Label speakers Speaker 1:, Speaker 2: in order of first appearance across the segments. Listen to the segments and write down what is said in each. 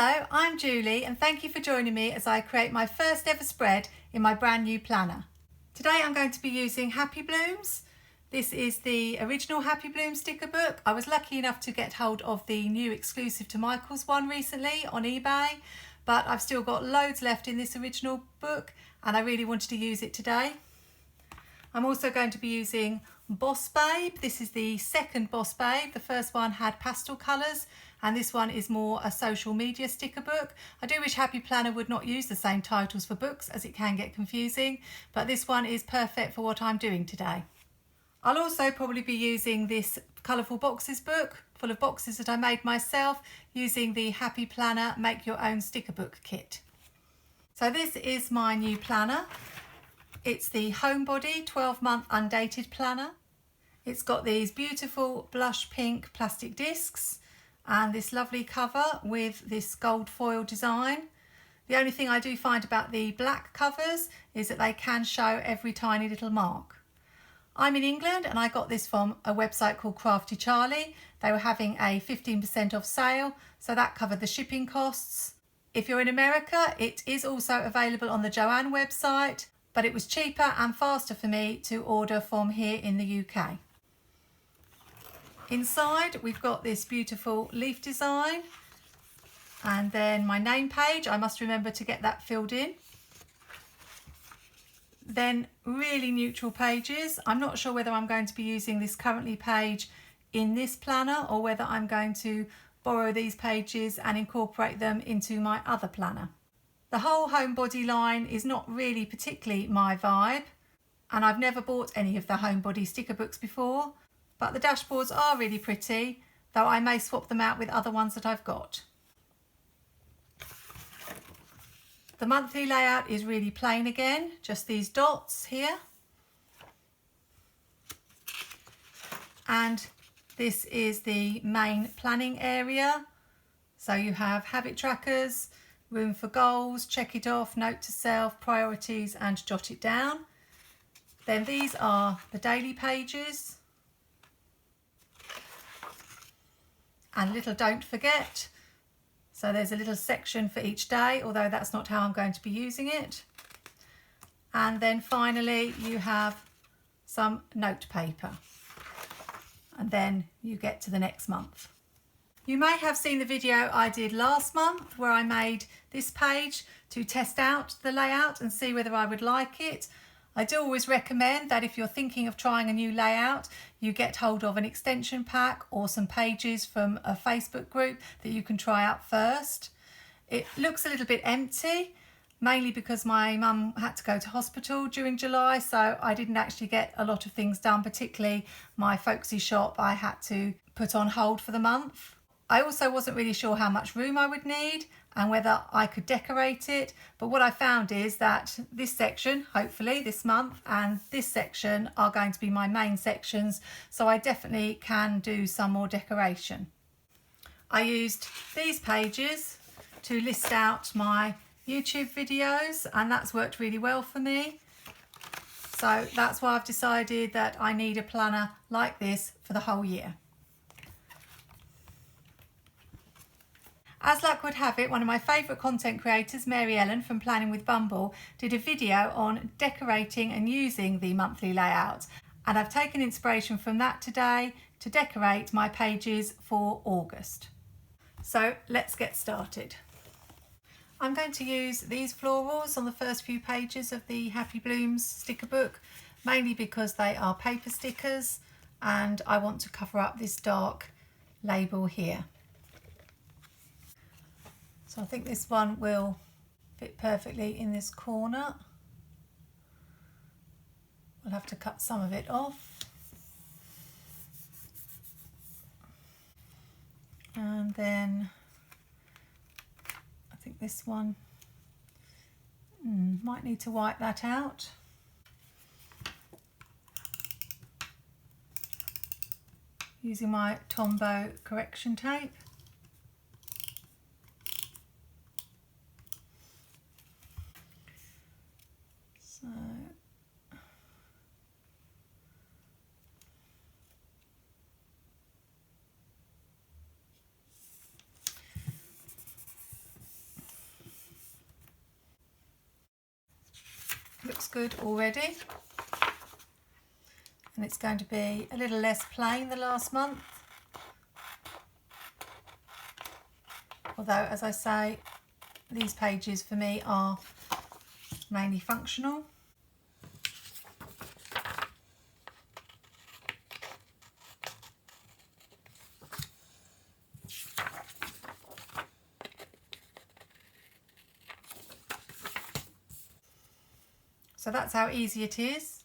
Speaker 1: Hello, I'm Julie and thank you for joining me as I create my first ever spread in my brand new planner. Today I'm going to be using Happy Blooms. This is the original Happy Blooms sticker book. I was lucky enough to get hold of the new exclusive to Michael's one recently on eBay, but I've still got loads left in this original book and I really wanted to use it today. I'm also going to be using Boss Babe. This is the second Boss Babe. The first one had pastel colours and this one is more a social media sticker book. I do wish Happy Planner would not use the same titles for books as it can get confusing, but this one is perfect for what I'm doing today. I'll also probably be using this colourful boxes book full of boxes that I made myself using the Happy Planner Make Your Own Sticker Book kit. So this is my new planner. It's the Homebody 12-month Undated planner. It's got these beautiful blush pink plastic discs and this lovely cover with this gold foil design. The only thing I do find about the black covers is that they can show every tiny little mark. I'm in England and I got this from a website called Crafty Charlie. They were having a 15% off sale, so that covered the shipping costs. If you're in America, it is also available on the Joanne website, but it was cheaper and faster for me to order from here in the UK. Inside we've got this beautiful leaf design and then my name page. I must remember to get that filled in. Then really neutral pages. I'm not sure whether I'm going to be using this currently page in this planner or whether I'm going to borrow these pages and incorporate them into my other planner. The whole Homebody line is not really particularly my vibe and I've never bought any of the Homebody sticker books before, but the dashboards are really pretty, though I may swap them out with other ones that I've got. The monthly layout is really plain again, just these dots here. And this is the main planning area. So you have habit trackers, room for goals, check it off, note to self, priorities and jot it down. Then these are the daily pages. And little don't forget. So there's a little section for each day, although that's not how I'm going to be using it. And then finally you have some note paper. And then you get to the next month. You may have seen the video I did last month where I made this page to test out the layout and see whether I would like it. I do always recommend that if you're thinking of trying a new layout, you get hold of an extension pack or some pages from a Facebook group that you can try out first. It looks a little bit empty, mainly because my mum had to go to hospital during July, so I didn't actually get a lot of things done, particularly my folksy shop I had to put on hold for the month. I also wasn't really sure how much room I would need and whether I could decorate it, but what I found is that this section, hopefully this month, and this section are going to be my main sections, so I definitely can do some more decoration. I used these pages to list out my YouTube videos and that's worked really well for me. So that's why I've decided that I need a planner like this for the whole year. As luck would have it, one of my favourite content creators, Mary Ellen from Planning with Bumble, did a video on decorating and using the monthly layout. And I've taken inspiration from that today to decorate my pages for August. So let's get started. I'm going to use these florals on the first few pages of the Happy Blooms sticker book, mainly because they are paper stickers and I want to cover up this dark label here. So I think this one will fit perfectly in this corner. We'll have to cut some of it off. And then I think this one might need to wipe that out. Using my Tombow correction tape. So looks good already. And it's going to be a little less plain than last month. Although, as I say, these pages for me are mainly functional. So that's how easy it is.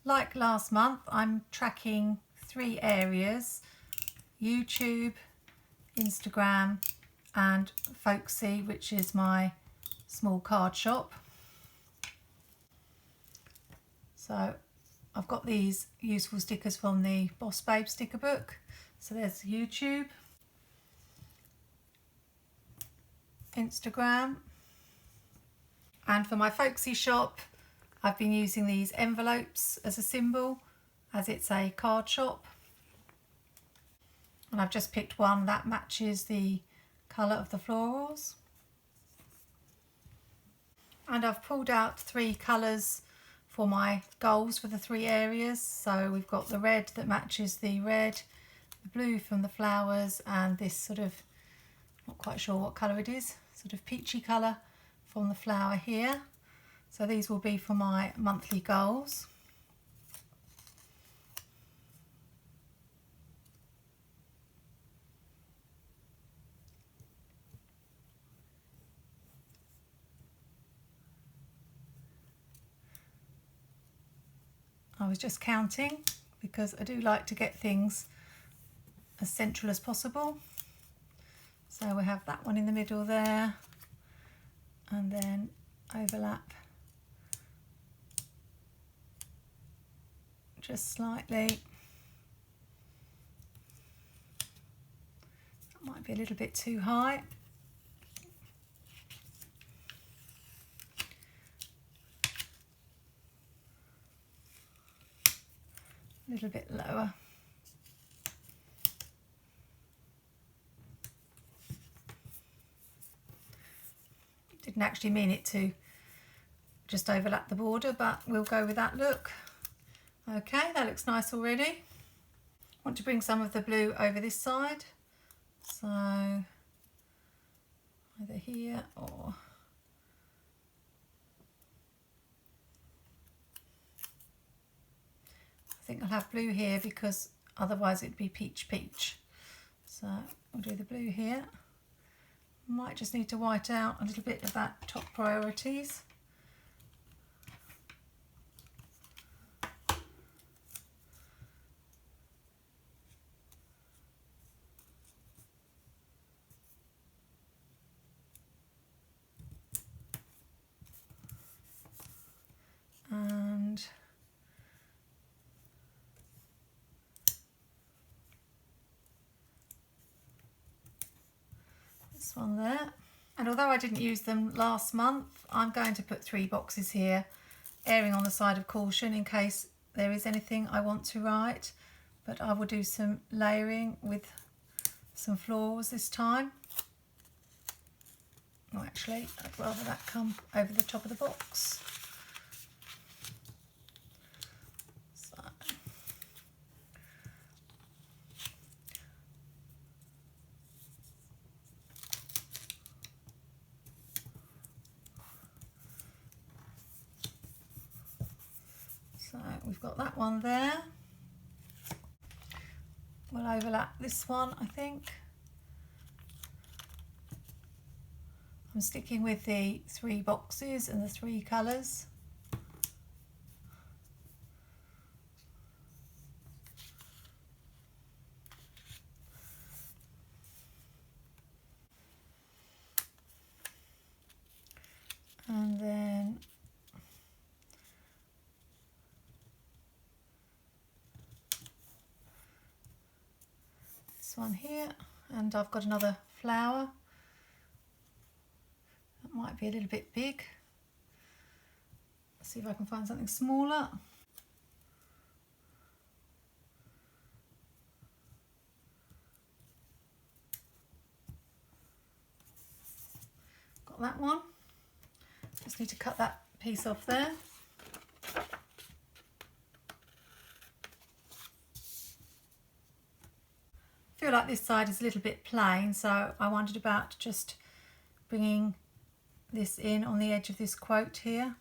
Speaker 1: Like last month, I'm tracking 3 areas: YouTube, Instagram and Folksy, which is my small card shop. So I've got these useful stickers from the Boss Babe sticker book. So there's YouTube, Instagram, and for my Folksy shop I've been using these envelopes as a symbol, as it's a card shop. And I've just picked one that matches the colour of the florals. And I've pulled out 3 colours for my goals for the 3 areas. So we've got the red that matches the red, the blue from the flowers, and this sort of, not quite sure what colour it is, sort of peachy colour from the flower here. So these will be for my monthly goals. I was just counting because I do like to get things as central as possible. So we have that one in the middle there, and then overlap just slightly. That might be a little bit too high. A little bit lower. Didn't actually mean it to just overlap the border, but we'll go with that look. Okay, that looks nice already. I want to bring some of the blue over this side, so either here or I think I'll have blue here because otherwise it'd be peach peach. So we'll do the blue here. Might just need to white out a little bit of that top priorities. And this one there. And although I didn't use them last month, I'm going to put 3 boxes here, erring on the side of caution in case there is anything I want to write. But I will do some layering with some florals this time. Oh, actually, I'd rather that come over the top of the box. So we've got that one there. We'll overlap this one, I think. I'm sticking with the 3 boxes and the 3 colours. And then this one here, and I've got another flower that might be a little bit big. Let's see if I can find something smaller. Got that one. Just need to cut that piece off there. feel like this side is a little bit plain, so I wondered about just bringing this in on the edge of this quote here.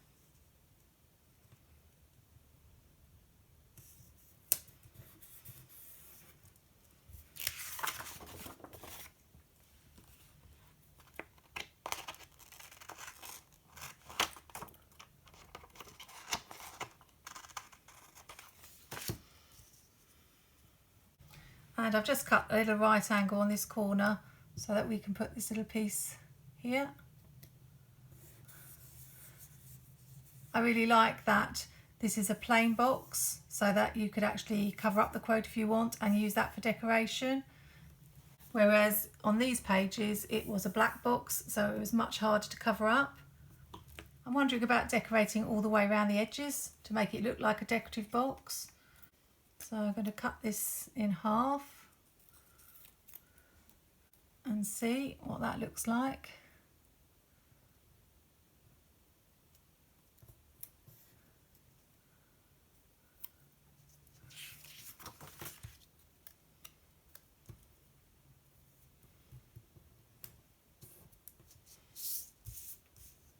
Speaker 1: And I've just cut a little right angle on this corner so that we can put this little piece here. I really like that this is a plain box so that you could actually cover up the quote if you want and use that for decoration. Whereas on these pages it was a black box, so it was much harder to cover up. I'm wondering about decorating all the way around the edges to make it look like a decorative box. So I'm going to cut this in half and see what that looks like.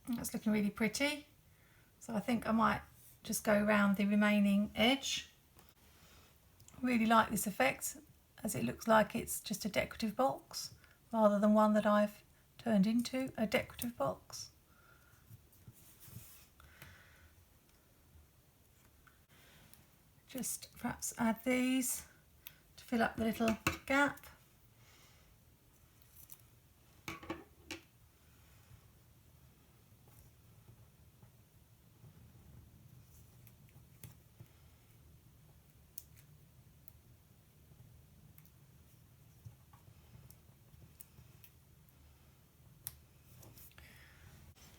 Speaker 1: That's looking really pretty. So I think I might just go around the remaining edge. Really like this effect, as it looks like it's just a decorative box rather than one that I've turned into a decorative box. Just perhaps add these to fill up the little gap.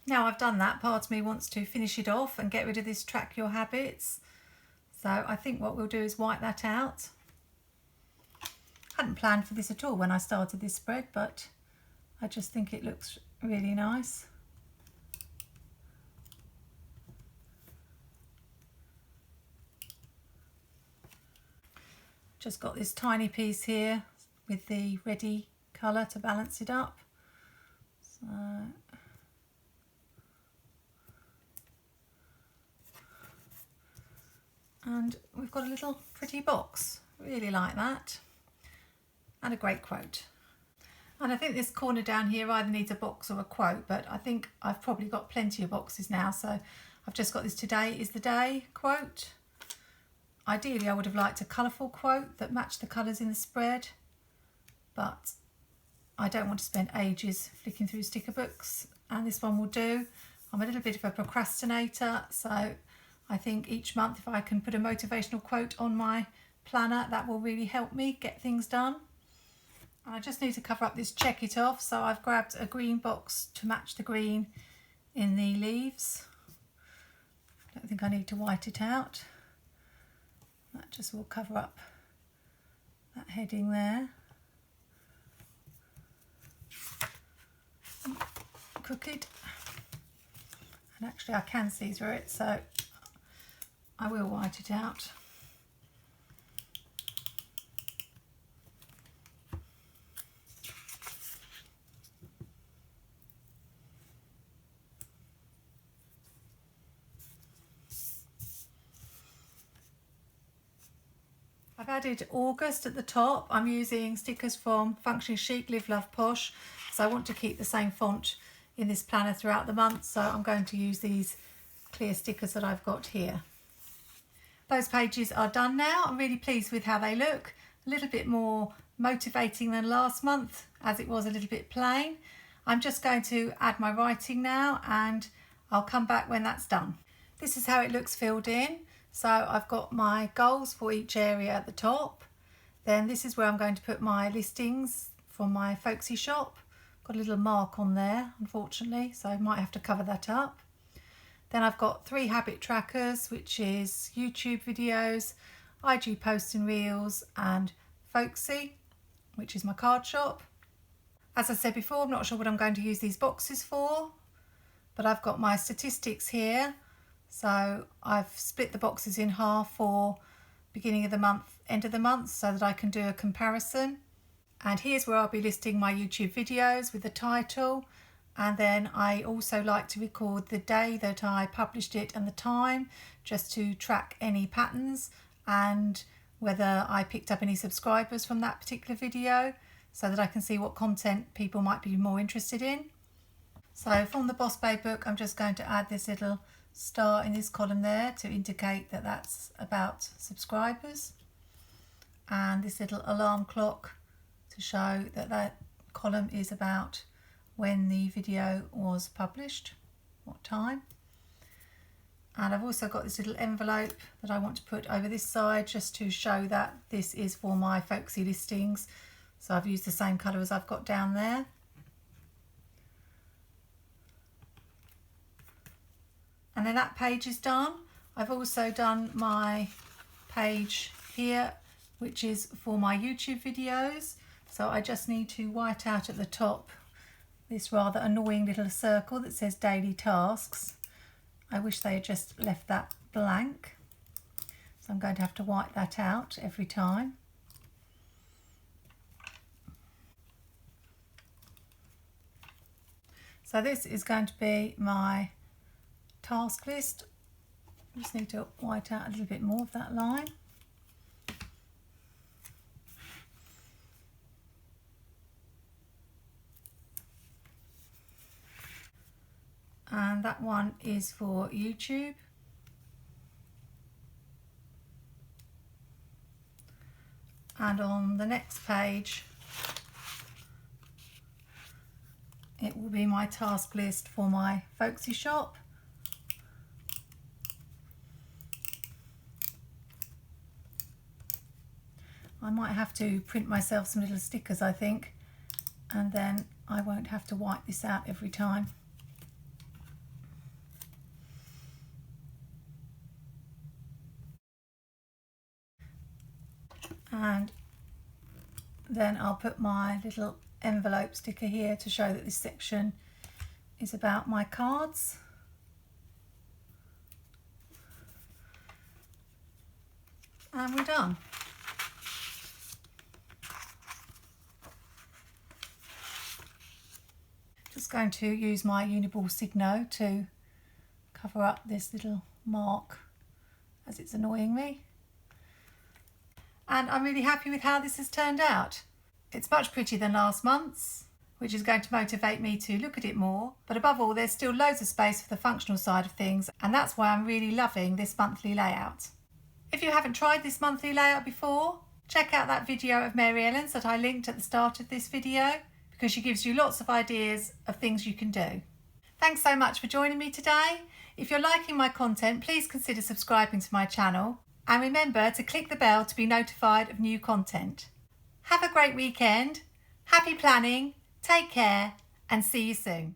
Speaker 1: Now I've done that, part of me wants to finish it off and get rid of this track your habits. So I think what we'll do is wipe that out. I hadn't planned for this at all when I started this spread, but I just think it looks really nice. Just got this tiny piece here with the ready colour to balance it up. So and we've got a little pretty box, really like that, and a great quote. And I think this corner down here either needs a box or a quote, but I think I've probably got plenty of boxes now, so I've just got this "Today is the day" quote. Ideally I would have liked a colourful quote that matched the colours in the spread, but I don't want to spend ages flicking through sticker books, and this one will do. I'm a little bit of a procrastinator, so I think each month if I can put a motivational quote on my planner, that will really help me get things done. I just need to cover up this "Check It Off", so I've grabbed a green box to match the green in the leaves. I don't think I need to white it out. That just will cover up that heading there. Crooked. And actually I can see through it, so I will white it out. I've added August at the top. I'm using stickers from Functioning Chic, Live Love Posh, so I want to keep the same font in this planner throughout the month, so I'm going to use these clear stickers that I've got here. Those pages are done now. I'm really pleased with how they look. A little bit more motivating than last month, as it was a little bit plain. I'm just going to add my writing now, and I'll come back when that's done. This is how it looks filled in. So I've got my goals for each area at the top. Then this is where I'm going to put my listings from my folksy shop. Got a little mark on there, unfortunately, so I might have to cover that up. Then I've got 3 habit trackers, which is YouTube videos, IG posts and reels, and folksy, which is my card shop. As I said before, I'm not sure what I'm going to use these boxes for, but I've got my statistics here. So I've split the boxes in half for beginning of the month, end of the month, so that I can do a comparison. And here's where I'll be listing my YouTube videos with the title. And then I also like to record the day that I published it and the time, just to track any patterns and whether I picked up any subscribers from that particular video, so that I can see what content people might be more interested in. So from the Boss Babe book, I'm just going to add this little star in this column there to indicate that that's about subscribers, and this little alarm clock to show that that column is about when the video was published, what time. And I've also got this little envelope that I want to put over this side just to show that this is for my folksy listings. So I've used the same colour as I've got down there. And then that page is done. I've also done my page here, which is for my YouTube videos. So I just need to white out at the top this rather annoying little circle that says daily tasks. I wish they had just left that blank. So I'm going to have to white that out every time. So this is going to be my task list. I just need to white out a little bit more of that line. And that one is for YouTube. And on the next page, it will be my task list for my folksy shop. I might have to print myself some little stickers, I think, and then I won't have to white this out every time. And then I'll put my little envelope sticker here to show that this section is about my cards. And we're done. Just going to use my Uniball Signo to cover up this little mark as it's annoying me. And I'm really happy with how this has turned out. It's much prettier than last month's, which is going to motivate me to look at it more. But above all, there's still loads of space for the functional side of things, and that's why I'm really loving this monthly layout. If you haven't tried this monthly layout before, check out that video of Mary Ellen's that I linked at the start of this video, because she gives you lots of ideas of things you can do. Thanks so much for joining me today. If you're liking my content, please consider subscribing to my channel. And remember to click the bell to be notified of new content. Have a great weekend, happy planning, take care, and see you soon.